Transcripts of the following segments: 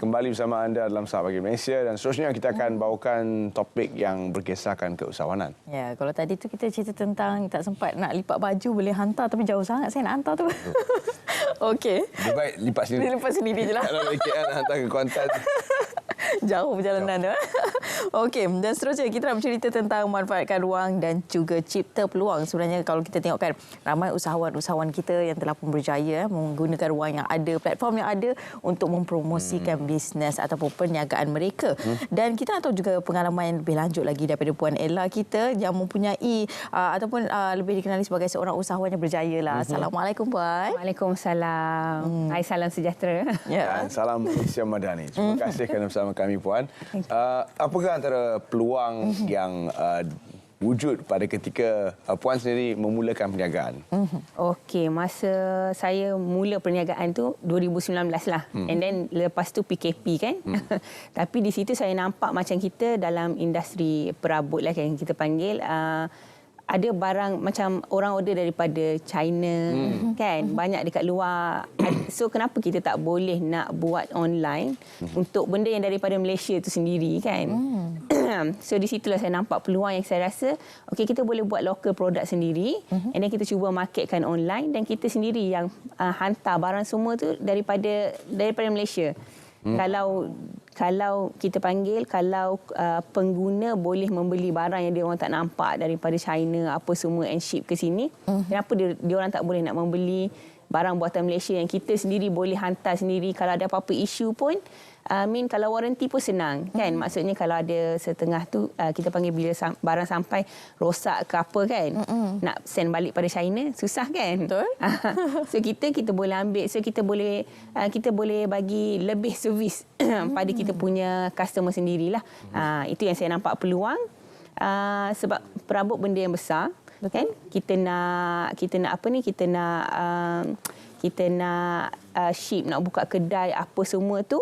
Kembali bersama anda dalam Saat Pagi Malaysia dan seterusnya kita akan bawakan topik yang berkisahkan keusahawanan. Ya, kalau tadi tu kita cerita tentang tak sempat nak lipat baju boleh hantar tapi jauh sangat saya nak hantar tu. Okey. Lebih baik lipat sendiri. Lipat sendiri je lah. Kalau dari KL nak hantar ke Kuantan. Jauh perjalanan tu. Okey, dan seterusnya kita nak bercerita tentang memanfaatkan ruang dan juga cipta peluang. Sebenarnya kalau kita tengokkan ramai usahawan-usahawan kita yang telah pun berjaya menggunakan ruang yang ada, platform yang ada untuk mempromosikan bisnes ataupun perniagaan mereka. Dan kita nak tahu juga pengalaman yang lebih lanjut lagi daripada Puan Ella kita yang mempunyai ataupun lebih dikenali sebagai seorang usahawan yang berjaya lah. Assalamualaikum Puan. Waalaikumsalam. Hai, salam sejahtera. Ya. Dan salam Malaysia Madani. Terima kasih kerana bersama kami Puan. Apakah antara peluang yang wujud pada ketika Puan sendiri memulakan perniagaan? Okey, masa saya mula perniagaan tu 2019 lah. And then lepas tu PKP kan. Tapi di situ saya nampak macam kita dalam industri perabot lah yang kita panggil, ada barang macam orang order daripada China kan, banyak dekat luar. So kenapa kita tak boleh nak buat online untuk benda yang daripada Malaysia tu sendiri kan. So di situlah saya nampak peluang yang saya rasa okey, kita boleh buat local produk sendiri, and then kita cuba marketkan online dan kita sendiri yang hantar barang semua tu daripada Malaysia. Kalau kita panggil, kalau pengguna boleh membeli barang yang dia orang tak nampak daripada China apa semua and ship ke sini, kenapa dia orang tak boleh nak membeli barang buatan Malaysia yang kita sendiri boleh hantar sendiri? Kalau ada apa-apa isu pun, kalau warranty pun senang kan. Maksudnya kalau ada setengah tu kita panggil bila barang sampai rosak ke apa kan, nak send balik pada China susah kan. Betul. So kita boleh ambil, so kita boleh bagi lebih servis pada kita punya customer sendirilah. Itu yang saya nampak peluang, sebab perabot benda yang besar. Betul. Kan kita nak ship, nak buka kedai apa semua tu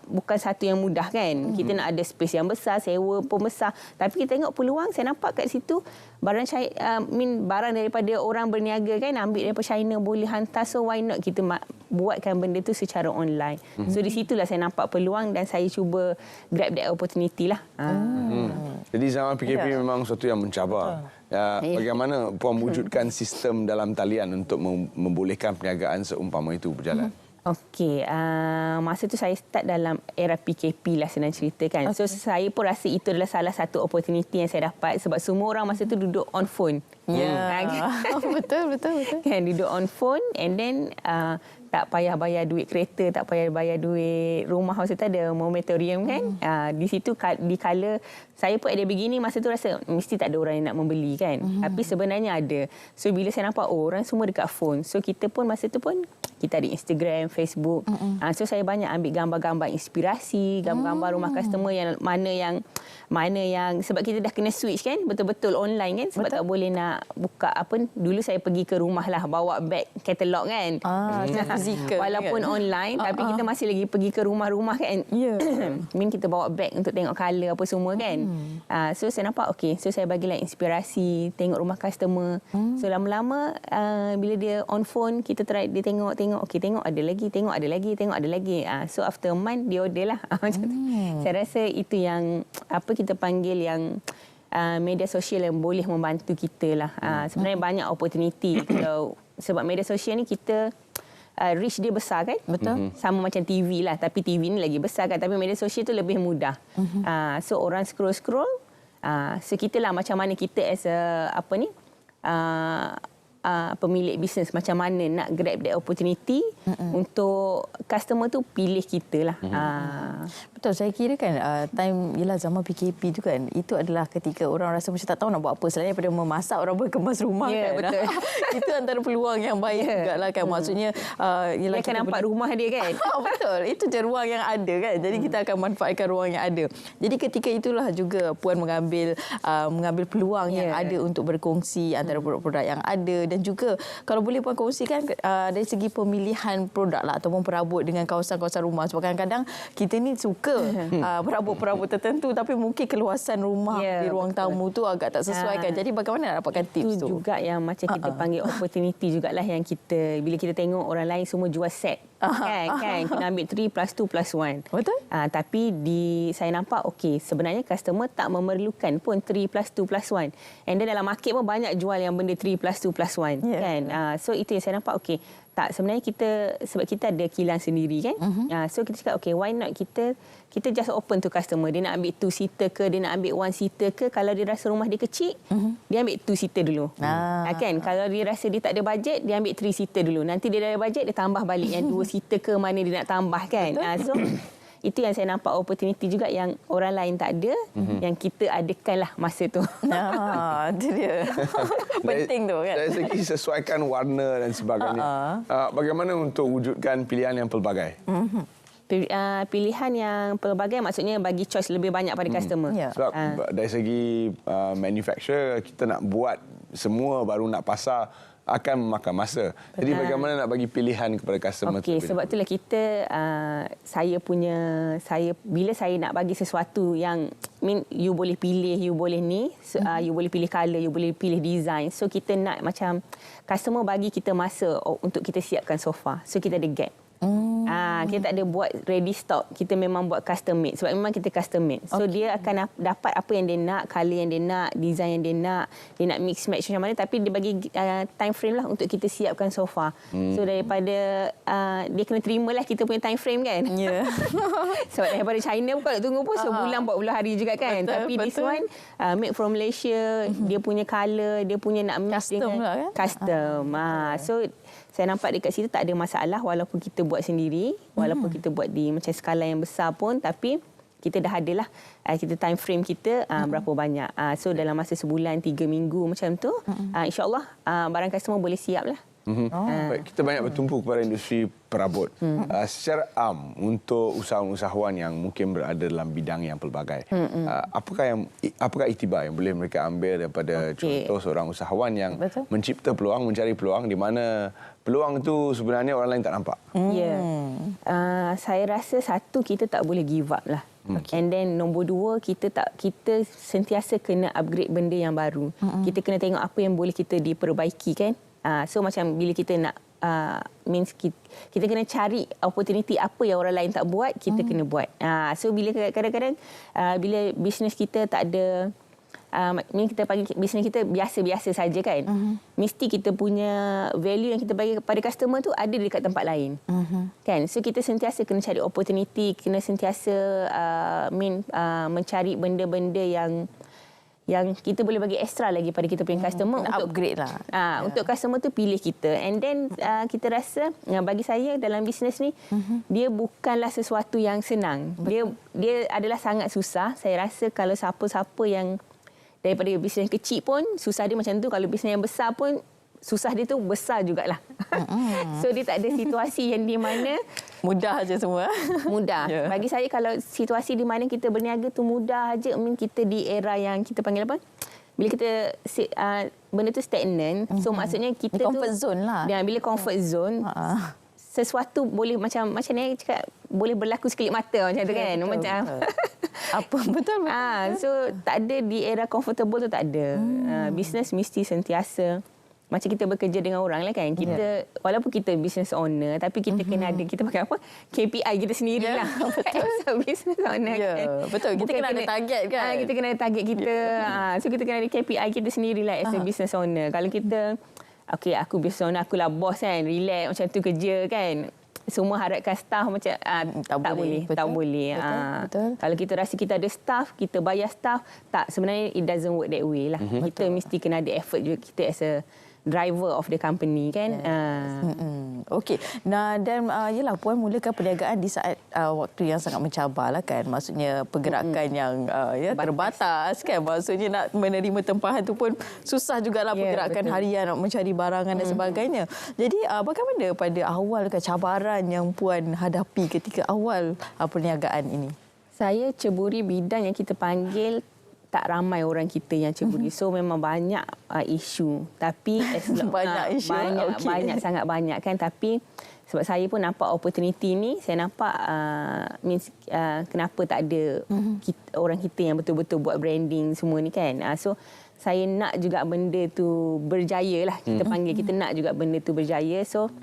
bukan satu yang mudah kan. Kita nak ada space yang besar, sewa pun besar. Tapi kita tengok peluang, saya nampak kat situ barang daripada orang berniaga kan, ambil daripada China boleh hantar, so why not kita buatkan benda tu secara online. So di situlah saya nampak peluang dan saya cuba grab that opportunity lah. Jadi zaman PKP memang sesuatu yang mencabar. Bagaimana Puan wujudkan sistem dalam talian untuk membolehkan perniagaan seumpama itu berjalan? Okey, masa tu saya start dalam era PKP lah senang ceritakan. So saya pun rasa itu adalah salah satu opportunity yang saya dapat sebab semua orang masa tu duduk on phone. Ya. Betul. Kan, duduk on phone and then tak payah bayar duit kereta, tak payah bayar duit rumah. Masa tu ada moratorium kan. Di situ di kala saya pun ada begini, masa tu rasa mesti tak ada orang yang nak membeli kan. Tapi sebenarnya ada. So bila saya nampak orang semua dekat phone, so kita pun masa tu pun kita ada Instagram, Facebook. So saya banyak ambil gambar-gambar inspirasi, gambar-gambar rumah customer yang mana yang sebab kita dah kena switch kan, betul-betul online kan, sebab tak boleh nak buka apa. Dulu saya pergi ke rumah lah, bawa beg katalog kan. Fizikal walaupun kan? Online, tapi kita masih lagi pergi ke rumah-rumah kan. Kita bawa beg untuk tengok colour apa semua kan. So saya nampak okey, so saya bagilah inspirasi, tengok rumah customer. So lama-lama bila dia on phone, kita try, dia tengok okey, tengok ada lagi. So after a month dia order lah. Macam tu. Saya rasa itu yang kita panggil yang media sosial yang boleh membantu kita lah. Sebenarnya banyak opportunity kalau sebab media sosial ni kita reach dia besar kan. Betul. Sama macam TV lah, tapi TV ni lagi besar kan, tapi media sosial tu lebih mudah. So orang scroll so kita lah macam mana kita as a pemilik bisnes, macam mana nak grab that opportunity untuk customer tu pilih kita lah. Betul, saya kira kan time ialah zaman PKP tu kan, itu adalah ketika orang rasa macam tak tahu nak buat apa selain daripada memasak, orang boleh kemas rumah kan. Betul. Itu antara peluang yang baik juga lah kan. Maksudnya dia akan nampak rumah dia kan. Betul, itu je ruang yang ada kan. Jadi kita akan manfaatkan ruang yang ada. Jadi ketika itulah juga Puan mengambil peluang yang ada untuk berkongsi antara produk-produk yang ada dan juga kalau boleh Puan kongsikan dari segi pemilihan produk lah ataupun perabot dengan kawasan-kawasan rumah. Sebab kadang-kadang kita ni suka perabot-perabot tertentu tapi mungkin keluasan rumah di ruang tamu tu agak tak sesuai kan. Jadi bagaimana nak dapatkan tips tu? Itu juga yang macam kita panggil opportunity jugalah yang kita bila kita tengok orang lain semua jual set. Kan kita ambil 3 plus 2 plus 1. Betul. Tapi saya nampak okey sebenarnya customer tak memerlukan pun 3 plus 2 plus 1. And then dalam market pun banyak jual yang benda 3 plus 2 plus 1 kan. So itu yang saya nampak okey. Tak, sebenarnya sebab kita ada kilang sendiri kan. So kita cakap okey why not kita just open to customer. Dia nak ambil 2 seater ke, dia nak ambil 1 seater ke, kalau dia rasa rumah dia kecil, dia ambil 2 seater dulu. Kan, kalau dia rasa dia tak ada bajet, dia ambil 3 seater dulu. Nanti dia dah ada bajet, dia tambah balik yang 2 seater ke mana dia nak tambah kan. So itu yang saya nampak opportunity juga yang orang lain tak ada, yang kita adakanlah masa tu. Itu dia. Penting tu kan. Dari segi sesuaikan warna dan sebagainya. Bagaimana untuk wujudkan pilihan yang pelbagai? Pilihan yang pelbagai maksudnya bagi choice lebih banyak pada customer. Sebab dari segi manufacturer, kita nak buat semua baru nak pasar akan memakan masa. Jadi bagaimana nak bagi pilihan kepada customer? Okey, sebab itulah kita bila saya nak bagi sesuatu yang you boleh pilih, you boleh ni, you boleh pilih color, you boleh pilih design. So kita nak macam customer bagi kita masa untuk kita siapkan sofa. So kita ada gap. Kita tak ada buat ready stock. Kita memang buat custom made. Sebab memang kita custom made. So dia akan dapat apa yang dia nak, colour yang dia nak, design yang dia nak. Dia nak mix match macam mana. Tapi dia bagi time frame lah untuk kita siapkan sofa. So daripada dia kena terimalah kita punya time frame kan. Sebab daripada China pun kalau tunggu pun sebulan 40 hari juga kan. Tapi this one made from Malaysia. Dia punya colour, dia punya nak mix custom dengan lah, kan? Custom. So saya nampak dekat situ tak ada masalah walaupun kita buat sendiri, walaupun kita buat di macam skala yang besar pun, tapi kita dah adalah kita time frame kita berapa banyak. So dalam masa sebulan, 3 minggu macam tu, insya-Allah barang customer boleh siap lah. Baik, kita banyak bertumpu kepada industri perabot. Secara untuk usahawan-usahawan yang mungkin berada dalam bidang yang pelbagai, apakah iktibar yang boleh mereka ambil daripada contoh seorang usahawan yang mencipta peluang, mencari peluang di mana peluang itu sebenarnya orang lain tak nampak? Saya rasa satu, kita tak boleh give up lah. And then nombor 2, kita sentiasa kena upgrade benda yang baru. Kita kena tengok apa yang boleh kita diperbaiki kan. So macam bila kita nak means kita kena cari opportunity apa yang orang lain tak buat, kita kena buat. So bila kadang-kadang bila bisnes kita tak ada kita bagi bisnes kita biasa-biasa saja kan. Mesti kita punya value yang kita bagi kepada customer tu ada dekat tempat lain. Kan? So kita sentiasa kena cari opportunity, kena sentiasa mencari benda-benda yang kita boleh bagi extra lagi pada kita punya customer untuk upgrade lah. Untuk customer tu pilih kita. And then kita rasa bagi saya dalam bisnes ni dia bukanlah sesuatu yang senang. Dia adalah sangat susah. Saya rasa kalau siapa-siapa yang daripada bisnes kecil pun susah dia macam tu, kalau bisnes yang besar pun susah dia tu besar jugalah. So dia tak ada situasi yang di mana mudah aja semua. Mudah. Bagi saya kalau situasi di mana kita berniaga tu mudah aja, kita di era yang kita panggil apa? Bila kita benda tu stagnant, so maksudnya kita di comfort zone lah. Bila comfort zone, sesuatu boleh macam ni cakap boleh berlaku sekelip mata macam tu kan. Macam apa betul. So tak ada di era comfortable tu, tak ada. Bisnes mesti sentiasa macam kita bekerja dengan orang lah kan. Kita walaupun kita business owner, tapi kita kena ada, kita pakai apa? KPI kita sendirilah. As business owner kan. Betul. Kita kena ada target kan. Kita kena ada target kita. So kita kena ada KPI kita sendirilah as a business owner. Kalau kita okey, aku business owner, akulah bos kan, relax macam tu kerja kan. Semua harapkan staff macam tak boleh. Betul. Tak boleh. Betul. Kalau kita rasa kita ada staff, kita bayar staff, tak, sebenarnya it doesn't work that way lah. Kita mesti kena ada effort juga kita as a driver of the company kan. Okey. Nah, dan yalah Puan mulakan perniagaan di saat waktu yang sangat mencabar lah kan. Maksudnya pergerakan yang terbatas kan. Maksudnya nak menerima tempahan tu pun susah jugalah pergerakan harian nak mencari barangan dan sebagainya. Jadi bagaimana pada awal cabaran yang Puan hadapi ketika awal perniagaan ini? Saya ceburi bidang yang kita panggil tak ramai orang kita yang ceburi. So memang banyak isu. Tapi banyak isu. Banyak sangat banyak kan. Tapi sebab saya pun nampak opportunity ni, saya nampak kenapa tak ada orang kita yang betul-betul buat branding semua ni kan. So saya nak juga benda tu berjaya lah. Kita panggil, kita nak juga benda tu berjaya. So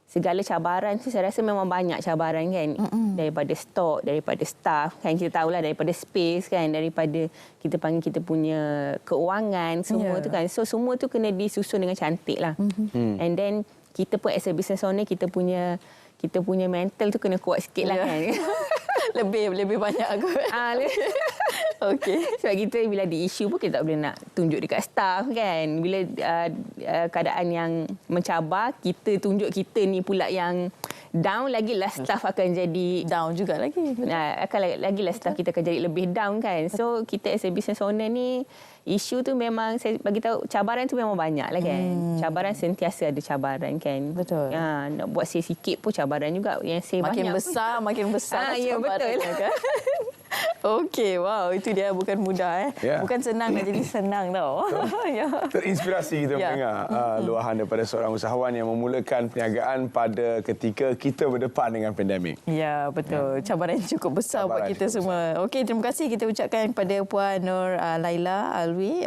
segala cabaran tu saya rasa memang banyak cabaran kan. Daripada stok, daripada staff kan, kita tahulah, daripada space kan, daripada kita panggil kita punya keuangan semua tu kan. So semua tu kena disusun dengan cantik lah. And then kita pun as a business owner, kita punya mental tu kena kuat sikit lah kan. lebih banyak aku. Okey. Sebab kita bila ada isu pun kita tak boleh nak tunjuk dekat staff kan. Bila keadaan yang mencabar, kita tunjuk kita ni pula yang down, lagilah staff akan jadi Down juga lagi. lagilah staff kita akan jadi lebih down kan. So kita as a business owner ni, isu tu memang saya bagi tahu, cabaran tu memang banyak lah kan. Cabaran sentiasa ada cabaran kan. Betul. Nak buat saya sikit pun cabaran juga. Yang saya makin besar ya, betul. Kan? Okey, wow, itu dia, bukan mudah Bukan senang nak jadi senang tau. Terinspirasi kita mendengar luahan daripada seorang usahawan yang memulakan perniagaan pada ketika kita berdepan dengan pandemik. Ya, betul. Cabaran yang cukup besar buat kita semua. Okey, terima kasih kita ucapkan kepada Puan Nur Laila Alwi,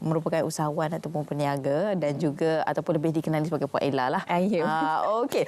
merupakan usahawan ataupun peniaga dan juga ataupun lebih dikenali sebagai Puan Ella lah. Ya. Okey.